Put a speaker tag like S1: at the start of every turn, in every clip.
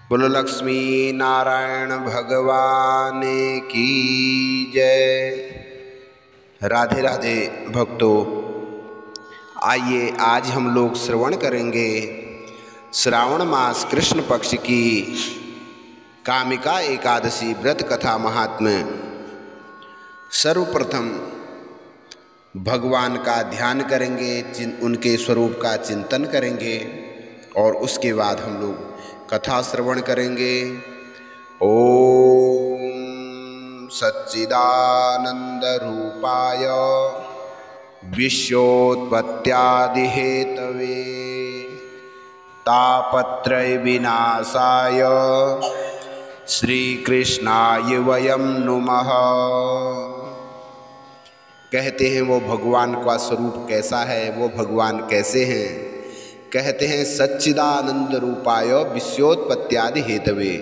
S1: बोलो लक्ष्मी नारायण भगवान की जय। राधे राधे भक्तों, आइए आज हम लोग श्रवण करेंगे श्रावण मास कृष्ण पक्ष की कामिका एकादशी व्रत कथा महात्म्य। सर्वप्रथम भगवान का ध्यान करेंगे, उनके स्वरूप का चिंतन करेंगे और उसके बाद हम लोग कथा श्रवण करेंगे। ओम सच्चिदानंद रूपाय विश्वोत्पत्त्यादि हेतवे तापत्रय विनाशाय श्री कृष्णाय वयं नुमः। कहते हैं वो भगवान का स्वरूप कैसा है, वो भगवान कैसे हैं। कहते हैं सच्चिदानंद रूपाय विश्वोत्पत्त्यादि हेतवे।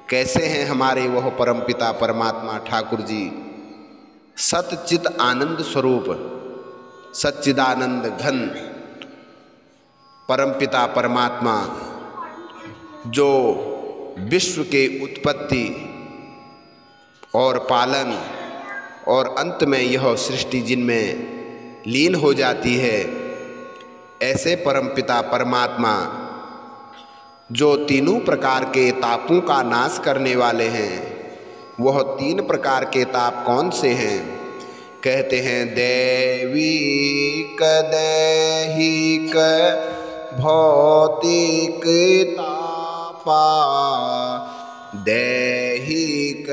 S1: कैसे हैं हमारे वह परमपिता परमात्मा ठाकुर जी, सच्चित आनंद स्वरूप, सच्चिदानंद घन परमपिता परमात्मा, जो विश्व के उत्पत्ति और पालन और अंत में यह सृष्टि जिनमें लीन हो जाती है, ऐसे परमपिता परमात्मा जो तीनों प्रकार के तापों का नाश करने वाले हैं। वह तीन प्रकार के ताप कौन से हैं? कहते हैं दैविक दैहिक भौतिक तापा। दैहिक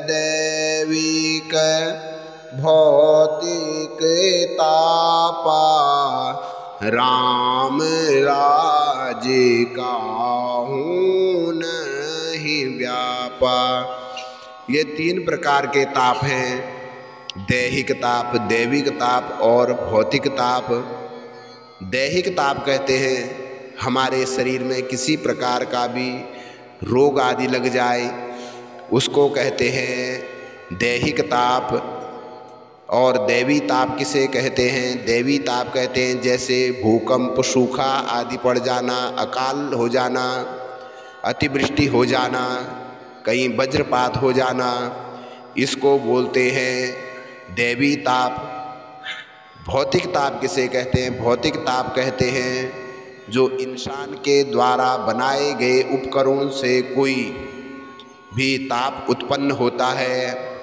S1: दैविक भौतिक तापा राम राज्य काहू नहीं व्यापा। ये तीन प्रकार के ताप हैं, दैहिक ताप, दैविक ताप और भौतिक ताप। दैहिक ताप कहते हैं हमारे शरीर में किसी प्रकार का भी रोग आदि लग जाए, उसको कहते हैं दैहिक ताप। और दैवी ताप किसे कहते हैं? दैवी ताप कहते हैं जैसे भूकंप, सूखा आदि पड़ जाना, अकाल हो जाना, अतिवृष्टि हो जाना, कहीं वज्रपात हो जाना, इसको बोलते हैं दैवी ताप। भौतिक ताप किसे कहते हैं? भौतिक ताप कहते हैं जो इंसान के द्वारा बनाए गए उपकरण से कोई भी ताप उत्पन्न होता है,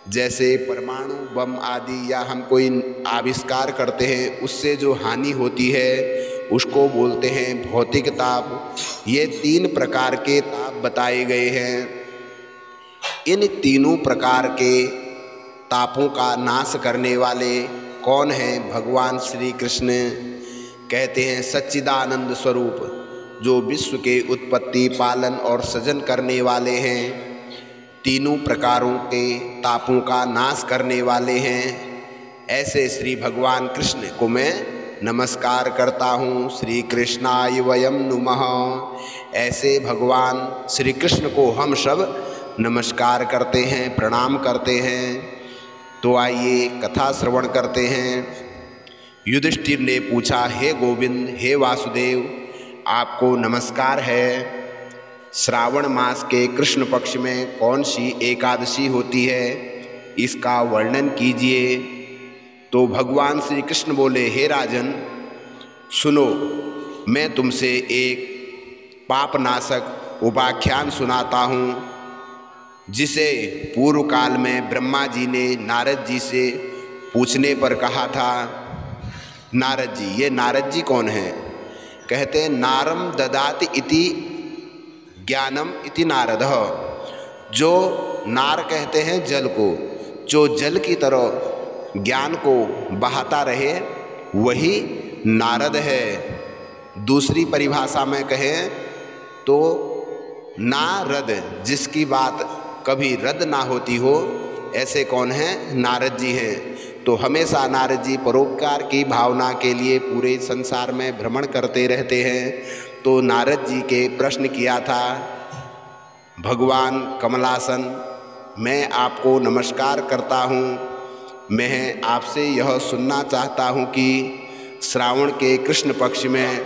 S1: जैसे परमाणु बम आदि, या हम कोई आविष्कार करते हैं उससे जो हानि होती है उसको बोलते हैं भौतिक ताप। ये तीन प्रकार के ताप बताए गए हैं। इन तीनों प्रकार के तापों का नाश करने वाले कौन हैं? भगवान श्री कृष्ण। कहते हैं सच्चिदानंद स्वरूप, जो विश्व के उत्पत्ति, पालन और सृजन करने वाले हैं, तीनों प्रकारों के तापों का नाश करने वाले हैं। ऐसे श्री भगवान कृष्ण को मैं नमस्कार करता हूँ। श्री कृष्णाय वयं नुमः। ऐसे भगवान श्री कृष्ण को हम सब नमस्कार करते हैं, प्रणाम करते हैं। तो आइए कथा श्रवण करते हैं। युधिष्ठिर ने पूछा, हे गोविंद, हे वासुदेव, आपको नमस्कार है। श्रावण मास के कृष्ण पक्ष में कौन सी एकादशी होती है, इसका वर्णन कीजिए। तो भगवान श्री कृष्ण बोले, हे राजन, सुनो, मैं तुमसे एक पापनाशक उपाख्यान सुनाता हूँ, जिसे पूर्व काल में ब्रह्मा जी ने नारद जी से पूछने पर कहा था। नारद जी, ये नारद जी कौन हैं? कहते हैं नारम ददाति इति ज्ञानम इति नारद। जो नार कहते हैं जल को, जो जल की तरह ज्ञान को बहाता रहे, वही नारद है। दूसरी परिभाषा में कहें तो नारद, जिसकी बात कभी रद्द ना होती हो, ऐसे कौन हैं? नारद जी हैं। तो हमेशा नारद जी परोपकार की भावना के लिए पूरे संसार में भ्रमण करते रहते हैं। तो नारद जी के प्रश्न किया था, भगवान कमलासन, मैं आपको नमस्कार करता हूँ। मैं आपसे यह सुनना चाहता हूँ कि श्रावण के कृष्ण पक्ष में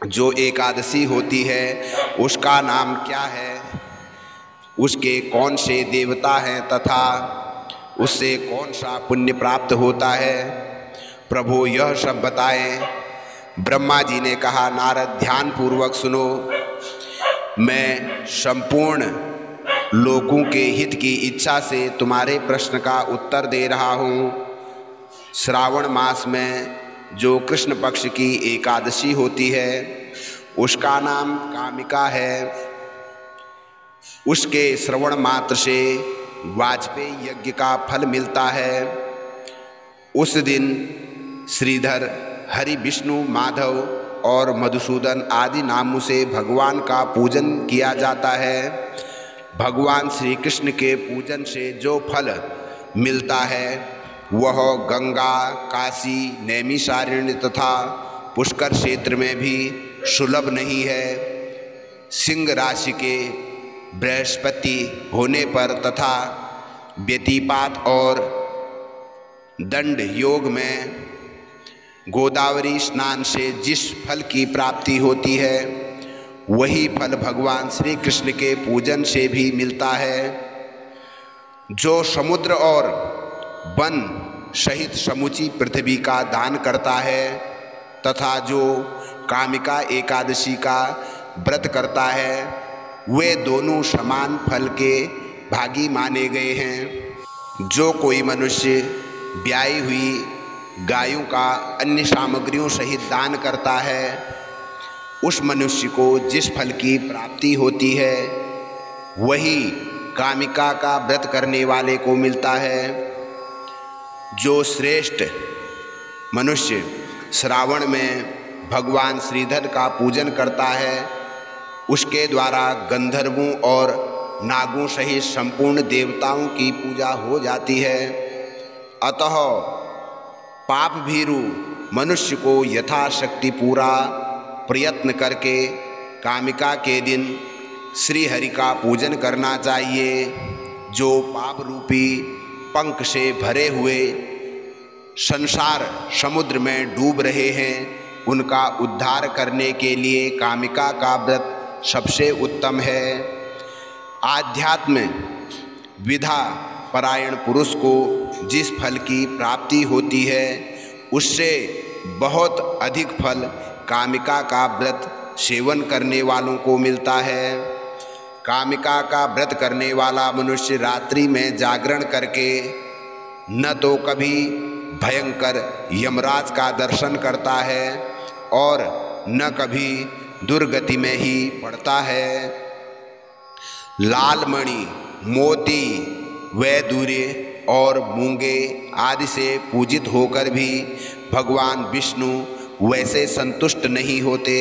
S1: जो एकादशी होती है उसका नाम क्या है, उसके कौन से देवता हैं तथा उससे कौन सा पुण्य प्राप्त होता है, प्रभु यह सब बताएं। ब्रह्मा जी ने कहा, नारद ध्यान पूर्वक सुनो, मैं संपूर्ण लोगों के हित की इच्छा से तुम्हारे प्रश्न का उत्तर दे रहा हूँ। श्रावण मास में जो कृष्ण पक्ष की एकादशी होती है उसका नाम कामिका है। उसके श्रवण मात्र से वाजपेयी यज्ञ का फल मिलता है। उस दिन श्रीधर, हरि, विष्णु, माधव और मधुसूदन आदि नामों से भगवान का पूजन किया जाता है। भगवान श्री कृष्ण के पूजन से जो फल मिलता है वह गंगा, काशी, नैमिषारण्य तथा पुष्कर क्षेत्र में भी सुलभ नहीं है। सिंह राशि के बृहस्पति होने पर तथा व्यतिपात और दंड योग में गोदावरी स्नान से जिस फल की प्राप्ति होती है वही फल भगवान श्री कृष्ण के पूजन से भी मिलता है। जो समुद्र और वन सहित समूची पृथ्वी का दान करता है तथा जो कामिका एकादशी का व्रत करता है वे दोनों समान फल के भागी माने गए हैं। जो कोई मनुष्य ब्याई हुई गायों का अन्य सामग्रियों सहित दान करता है उस मनुष्य को जिस फल की प्राप्ति होती है वही कामिका का व्रत करने वाले को मिलता है। जो श्रेष्ठ मनुष्य श्रावण में भगवान श्रीधर का पूजन करता है उसके द्वारा गंधर्वों और नागों सहित संपूर्ण देवताओं की पूजा हो जाती है। अतः पाप भीरु मनुष्य को यथाशक्ति पूरा प्रयत्न करके कामिका के दिन श्री हरि का पूजन करना चाहिए। जो पाप रूपी पंख से भरे हुए संसार समुद्र में डूब रहे हैं उनका उद्धार करने के लिए कामिका का व्रत सबसे उत्तम है। आध्यात्म विधा परायण पुरुष को जिस फल की प्राप्ति होती है उससे बहुत अधिक फल कामिका का व्रत सेवन करने वालों को मिलता है। कामिका का व्रत करने वाला मनुष्य रात्रि में जागरण करके न तो कभी भयंकर यमराज का दर्शन करता है और न कभी दुर्गति में ही पड़ता है। लालमणि, मोती, वैदूर्य और मूंगे आदि से पूजित होकर भी भगवान विष्णु वैसे संतुष्ट नहीं होते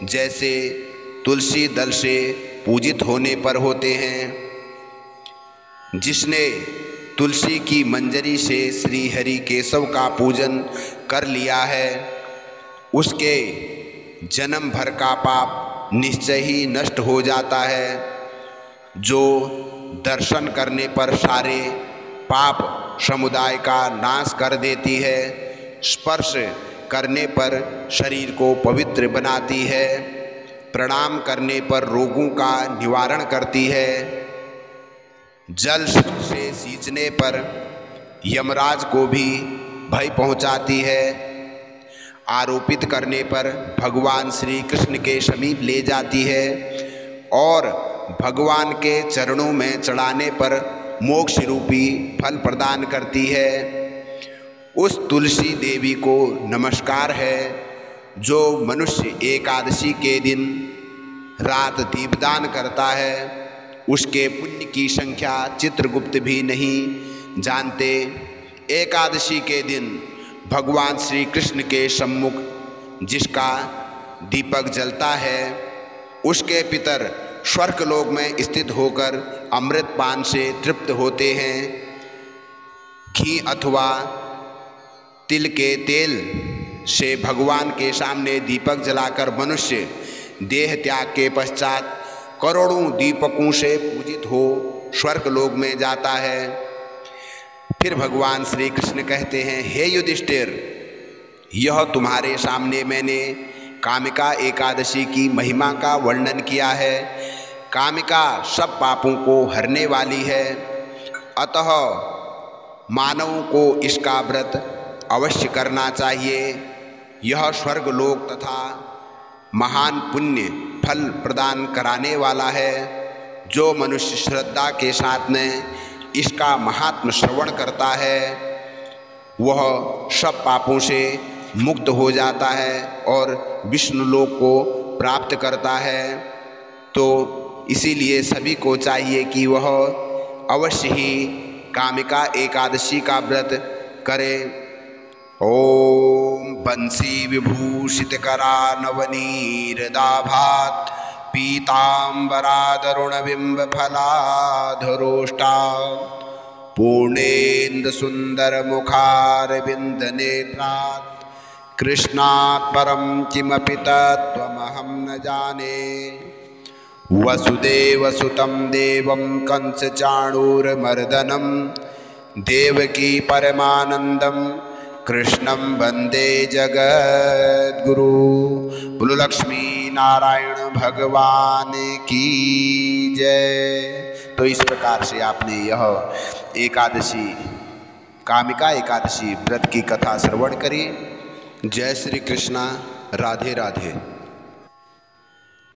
S1: जैसे तुलसी दल से पूजित होने पर होते हैं। जिसने तुलसी की मंजरी से श्री हरि केशव का पूजन कर लिया है उसके जन्म भर का पाप निश्चय ही नष्ट हो जाता है। जो दर्शन करने पर सारे पाप समुदाय का नाश कर देती है, स्पर्श करने पर शरीर को पवित्र बनाती है, प्रणाम करने पर रोगों का निवारण करती है, जल से सींचने पर यमराज को भी भय पहुंचाती है, आरोपित करने पर भगवान श्री कृष्ण के समीप ले जाती है और भगवान के चरणों में चढ़ाने पर मोक्ष रूपी फल प्रदान करती है। उस तुलसी देवी को नमस्कार है जो मनुष्य एकादशी के दिन रात दीपदान करता है। उसके पुण्य की संख्या चित्रगुप्त भी नहीं जानते। एकादशी के दिन भगवान श्री कृष्ण के सम्मुख जिसका दीपक जलता है उसके पितर स्वर्गलोक में स्थित होकर अमृत पान से तृप्त होते हैं। घी अथवा तिल के तेल से भगवान के सामने दीपक जलाकर मनुष्य देह त्याग के पश्चात करोड़ों दीपकों से पूजित हो स्वर्गलोक में जाता है। फिर भगवान श्री कृष्ण कहते हैं, हे युधिष्ठिर, यह तुम्हारे सामने मैंने कामिका एकादशी की महिमा का वर्णन किया है। कामिका सब पापों को हरने वाली है, अतः मानवों को इसका व्रत अवश्य करना चाहिए। यह स्वर्गलोक तथा महान पुण्य फल प्रदान कराने वाला है। जो मनुष्य श्रद्धा के साथ में इसका महात्म श्रवण करता है वह सब पापों से मुक्त हो जाता है और विष्णु लोक को प्राप्त करता है। तो इसीलिए सभी को चाहिए कि वह अवश्य ही कामिका एकादशी का व्रत करे। ओम बंसी विभूषित करा नवनीरदाभात पीतांबरादरुण बिंब फलाधरोष्टा पूर्णेन्दु सुंदर मुखारविंद नेत्रात् कृष्णात् परम किमपि तत्त्वमहं न जाने। वसुदेवसुतं देवं कंसचाणूरमर्दनं देवकी परमानंदं कृष्णं वंदे जगद्गुरु। बोलो लक्ष्मी नारायण भगवान की जय। तो इस प्रकार से आपने यह एकादशी कामिका एकादशी व्रत की कथा श्रवण करी। जय श्री कृष्णा। राधे राधे।